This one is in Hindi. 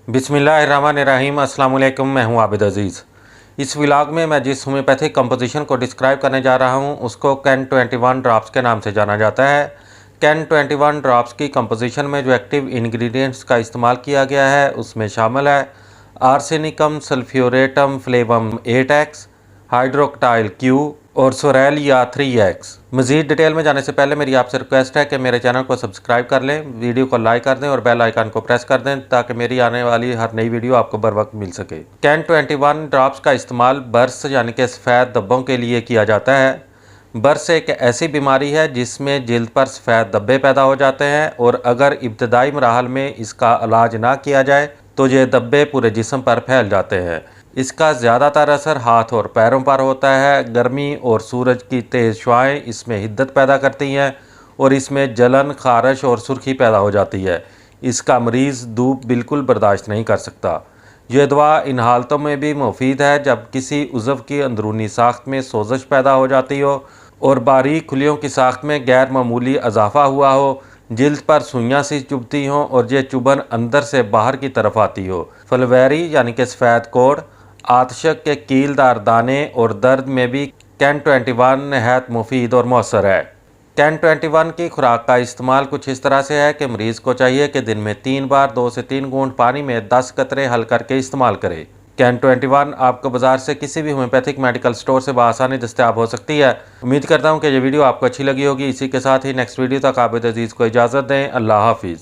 बिस्मिल्लाहिर्रहमानिर्रहीम। अस्सलाम वालेकुम। मैं हूं आबिद अज़ीज़। इस व्लॉग में मैं जिस होम्योपैथिक कंपोजिशन को डिस्क्राइब करने जा रहा हूं उसको कैन 21 ड्रॉप्स के नाम से जाना जाता है। कैन 21 ड्रॉप्स की कंपोजिशन में जो एक्टिव इंग्रेडिएंट्स का इस्तेमाल किया गया है उसमें शामिल है आर्सेनिकम सल्फ्यूरेटम फ्लेवम 8x, हाइड्रोक्टाइल क्यू और सोरेल या 3x। मज़ीद डिटेल में जाने से पहले मेरी आपसे रिक्वेस्ट है कि मेरे चैनल को सब्सक्राइब कर लें, वीडियो को लाइक कर दें और बेल आइकन को प्रेस कर दें ताकि मेरी आने वाली हर नई वीडियो आपको बर वक्त मिल सके। कैन 21 ड्रॉप्स का इस्तेमाल बर्स यानी कि सफ़ेद धब्बों के लिए किया जाता है। बर्स एक ऐसी बीमारी है जिसमें जिल्द पर सफ़ेद धब्बे पैदा हो जाते हैं और अगर इब्तदाई मराहल में इसका इलाज ना किया जाए तो ये धब्बे पूरे जिस्म पर फैल जाते हैं। इसका ज़्यादातर असर हाथ और पैरों पर होता है। गर्मी और सूरज की तेज़ शुआएँ इसमें हिद्दत पैदा करती हैं और इसमें जलन, खारश और सुर्खी पैदा हो जाती है। इसका मरीज़ धूप बिल्कुल बर्दाश्त नहीं कर सकता। यह दवा इन हालतों में भी मुफीद है जब किसी उज़्व की अंदरूनी साख्त में सोजश पैदा हो जाती हो और बारीक खुलियों की साख्त में गैर मामूली इजाफा हुआ हो, जिल्द पर सुइयाँ सी चुभती हों और ये चुभन अंदर से बाहर की तरफ आती हो। फलवैरी यानी कि सफ़ेद कोढ़, आतशक के कीलदार दाने और दर्द में भी कैन 21 नहायत मुफीद और मौसर है। कैन 21 की खुराक का इस्तेमाल कुछ इस तरह से है कि मरीज़ को चाहिए कि दिन में 3 बार 2 से 3 घूंट पानी में 10 कतरे हल करके इस्तेमाल करे। कैन 21 आपको बाज़ार से किसी भी होम्योपैथिक मेडिकल स्टोर से बआसानी दस्तयाब हो सकती है। उम्मीद करता हूँ कि ये वीडियो आपको अच्छी लगी होगी। इसी के साथ ही नेक्स्ट वीडियो तक आबिद अज़ीज़ को इजाज़त दें। अल्लाह हाफिज़।